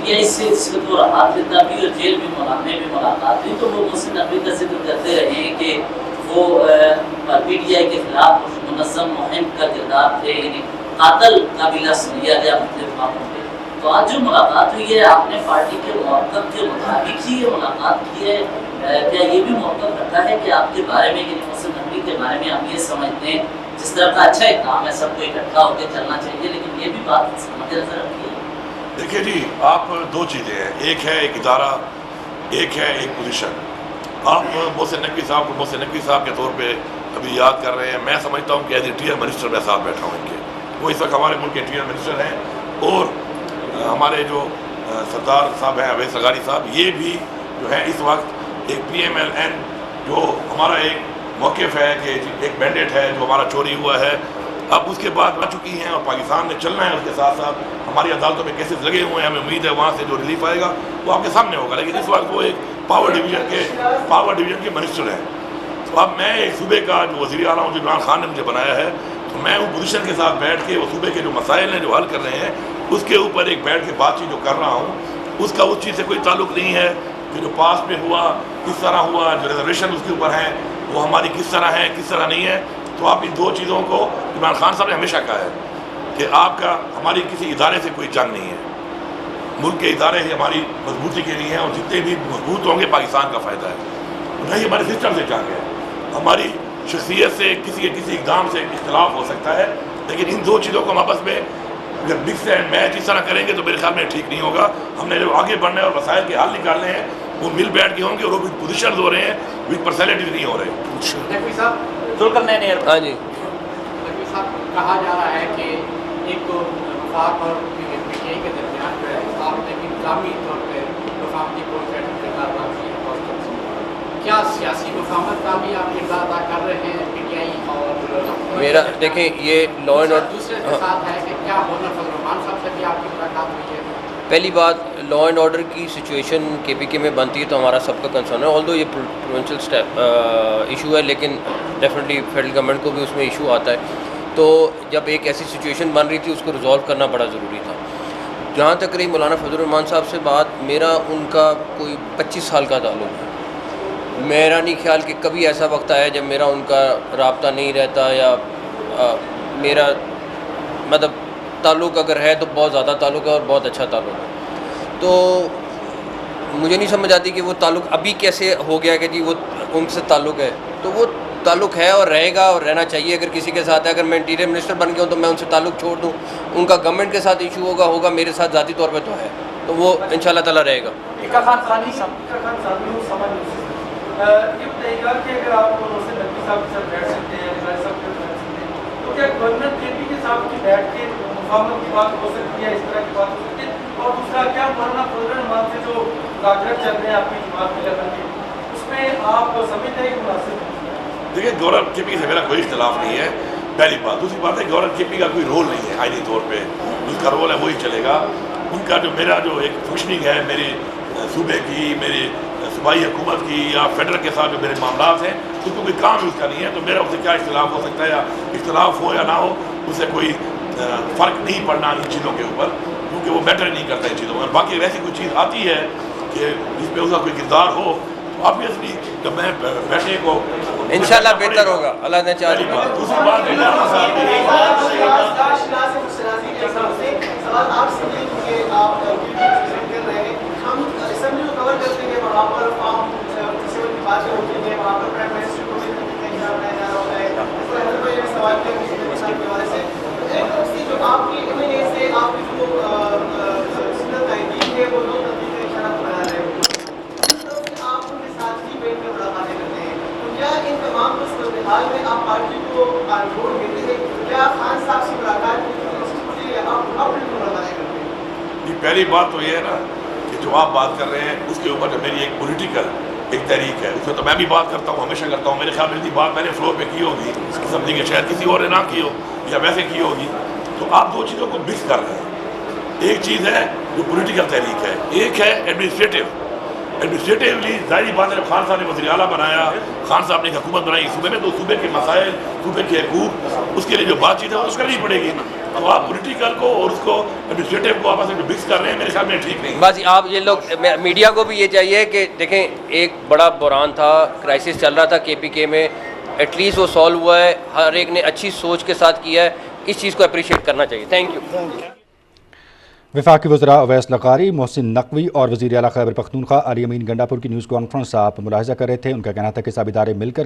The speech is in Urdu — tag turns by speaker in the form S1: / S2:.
S1: ٹی آئی سے اس کو راحت دیتا بھی اور جیل میں میں بھی ملاقات ہوئی تو وہ محسن نقوی کا ذکر کرتے رہے کہ وہ پی ٹی آئی کے خلاف منظم مہم کا کردار تھے، یعنی قاتل کا بھی لفظ لیا گیا مختلف کاموں پہ. تو آج جو ملاقات ہوئی ہے آپ نے پارٹی کے موقف کے مطابق ہی یہ ملاقات کی ہے، کیا یہ بھی موقف رکھا ہے کہ آپ کے بارے میں یعنی محسن نقوی کے بارے میں ہم یہ سمجھتے ہیں جس طرح کا اچھا اقدام ہے سب کو اکٹھا ہو کے چلنا چاہیے، لیکن یہ بھی بات مد نظر رکھیے؟
S2: دیکھیے جی، آپ دو چیزیں ہیں، ایک ہے ایک ادارہ، ایک ہے ایک پوزیشن. آپ محسن نقوی صاحب کو محسن نقوی صاحب کے طور پہ ابھی یاد کر رہے ہیں. میں سمجھتا ہوں کہ ایز انٹیریئر منسٹر میں ساتھ بیٹھا ہوں ان کے. وہ اس وقت ہمارے ملک کے انٹیریئر منسٹر ہیں، اور ہمارے جو سردار صاحب ہیں اویس لغاری صاحب، یہ بھی جو ہے اس وقت ایک PMLN جو ہمارا ایک موقف ہے کہ ایک مینڈیٹ ہے جو ہمارا چوری ہوا ہے، اب اس کے بعد آ چکی ہیں اور پاکستان میں چلنا ہے. اس کے ساتھ ساتھ ہماری عدالتوں میں کیسز لگے ہوئے ہیں، ہمیں امید ہے وہاں سے جو ریلیف آئے گا وہ آپ کے سامنے ہوگا. لیکن اس وقت وہ ایک پاور ڈویژن کے منسٹر ہیں. تو اب میں ایک صوبے کا جو وزیر اعلیٰ ہوں، عمران خان نے مجھے بنایا ہے، تو میں وہ پوزیشن کے ساتھ بیٹھ کے وہ صوبے کے جو مسائل ہیں جو حل کر رہے ہیں اس کے اوپر ایک بیٹھ کے بات چیت جو کر رہا ہوں، اس کا اس چیز سے کوئی تعلق نہیں ہے کہ جو پاس میں ہوا کس طرح ہوا، جو ریزرویشن اس کے اوپر ہیں وہ ہماری کس طرح ہے کس طرح نہیں ہے. تو آپ ان دو چیزوں کو، عمران خان صاحب نے ہمیشہ کہا ہے کہ آپ کا ہماری کسی ادارے سے کوئی جنگ نہیں ہے. ملک کے ادارے ہی ہماری مضبوطی کے لیے ہیں، اور جتنے بھی مضبوط ہوں گے پاکستان کا فائدہ ہے. نہیں ہمارے سسٹم سے جنگ ہے. ہماری شخصیت سے کسی اقدام سے اختلاف ہو سکتا ہے، لیکن ان دو چیزوں کو ہم آپس میں اگر مکس اینڈ میچ اس طرح کریں گے تو میرے خیال میں ٹھیک نہیں ہوگا. ہم نے جو آگے بڑھنا ہے اور مسائل کے حل نکالنے ہیں وہ مل بیٹھ کے ہوں گے، اور وہ وتھ پوزیشنز ہو رہے ہیں، وتھ پرسنالٹیز نہیں ہو رہے.
S3: نقوی صاحب،
S4: ہاں جی،
S3: نقوی صاحب کہا جا رہا ہے کہ ایک تو وفاق اور PTI کے درمیان جو ہے آپ نے انتظامی طور پہ وفاق کی کوئی کردار ادا کی ہے. کیا سیاسی وفاقت کا بھی آپ کردار ادا کر رہے ہیں PTI اور
S4: میرا دیکھیں یہ لا اینڈ
S3: دوسرے کے ساتھ ہے کہ کیا ہونا فضل الرحمان صاحب سے بھی آپ کی ملاقات ہوئی ہے؟
S4: پہلی بات لا اینڈ آرڈر کی سچویشن KPK میں بنتی ہے تو ہمارا سب کا کنسرن ہے. آلدو یہ پروونشل ایشو ہے، لیکن ڈیفینیٹلی فیڈرل گورنمنٹ کو بھی اس میں ایشو آتا ہے. تو جب ایک ایسی سچویشن بن رہی تھی اس کو ریزالو کرنا بڑا ضروری تھا. جہاں تک رہی مولانا فضل الرحمان صاحب سے بات، میرا ان کا کوئی 25 سال کا تعلق ہے. میرا نہیں خیال کہ کبھی ایسا وقت آیا جب میرا ان کا رابطہ نہیں رہتا، یا میرا مطلب تعلق اگر ہے تو بہت زیادہ تعلق ہے اور بہت اچھا تعلق ہے. تو مجھے نہیں سمجھ آتی کہ وہ تعلق ابھی کیسے ہو گیا کہ جی وہ ان سے تعلق ہے. تو وہ تعلق ہے اور رہے گا اور رہنا چاہیے. اگر کسی کے ساتھ ہے، اگر میں انٹیریئر منسٹر بن گیا ہوں تو میں ان سے تعلق چھوڑ دوں، ان کا گورنمنٹ کے ساتھ ایشو ہوگا، میرے ساتھ ذاتی طور پہ تو ہے، تو وہ انشاءاللہ تعالیٰ رہے گا.
S5: یہ بتائیے گا کہ اگر آپ محسن نقوی صاحب کے ساتھ بیٹھ سکتے ہیں، صاحب کے ساتھ بیٹھ سکتے ہیں، تو کیا گورنر KPK صاحب کی بیٹھ کے مفاہمت کی بات ہو سکتی ہے، اس طرح کی بات ہو سکتی ہے؟ اور دوسرا، کیا مولانا فضل الرحمان سے جو مذاکرات چل رہے ہیں آپ کی جماعت کے لیول کے، اس میں آپ سمجھتے ہیں کہ مناسب؟
S2: دیکھیے گورنر KPK سے میرا کوئی اختلاف نہیں ہے، پہلی بات. دوسری بات ہے گورنر KPK کا کوئی رول نہیں ہے آئینی طور پہ. جس کا رول ہے وہی چلے گا. ان کا جو میرا جو ایک فنکشننگ ہے میری صوبے کی، میری صوبائی حکومت کی، یا فیڈرل کے ساتھ جو میرے معاملات ہیں اس کو کوئی کام اس کا نہیں ہے. تو میرا اس سے کیا اختلاف ہو سکتا ہے، یا اختلاف ہو یا نہ ہو اس سے کوئی فرق نہیں پڑنا ان چیزوں کے اوپر، کیونکہ وہ میٹر نہیں کرتا ان چیزوں میں. باقی ایسی کوئی چیز آتی ہے کہ جس پہ اس کا کوئی کردار ہو تو آبویسلی جب میں بیٹھنے کو
S4: انشاءاللہ بہتر ہوگا، اللہ نے چاہا.
S2: دوسری بات پہلی بات تو یہ ہے نا کہ جو آپ بات کر رہے ہیں اس کے اوپر جو میری ایک پولیٹیکل ایک تحریک ہے اس میں تو میں بھی بات کرتا ہوں، ہمیشہ کرتا ہوں. میرے خیال میں بات میں نے فلور پہ کی ہوگی، سمجھیں کہ شاید کسی اور نے نہ کی ہو یا ویسے کی ہوگی. تو آپ دو چیزوں کو مکس کر رہے ہیں. ایک چیز ہے جو پولیٹیکل تحریک ہے، ایک ہے ایڈمنسٹریٹیولی. ظاہری بات ہے جب خان صاحب نے وزیر اعلیٰ بنایا، خان صاحب نے ایک حکومت بنائی صوبے میں، تو صوبے کے مسائل، صوبے کے حقوق، اس کے لیے جو بات چیت ہے وہ کرنی پڑے گی. تو آپ پولیٹیکل کو اور اس کو ایڈمنسٹریٹو کو آپس میں مکس کر رہے ہیں، میرے خیال میں ٹھیک نہیں.
S4: بس آپ یہ لوگ میڈیا کو بھی یہ چاہیے کہ دیکھیں ایک بڑا بحران تھا، کرائسس چل رہا تھا KPK میں، ایٹ لیسٹ وہ سالو ہوا ہے، ہر ایک نے اچھی سوچ کے ساتھ کیا ہے، اس چیز کو اپریشیٹ کرنا چاہیے. Thank you.
S6: وفاقی وزراء اویس لغاری، محسن نقوی اور وزیر اعلیٰ خیبر پختونخوا علی امین گنڈا پور کی نیوز کانفرنس آپ ملاحظہ کر رہے تھے. ان کا کہنا تھا کہ سب ادارے مل کر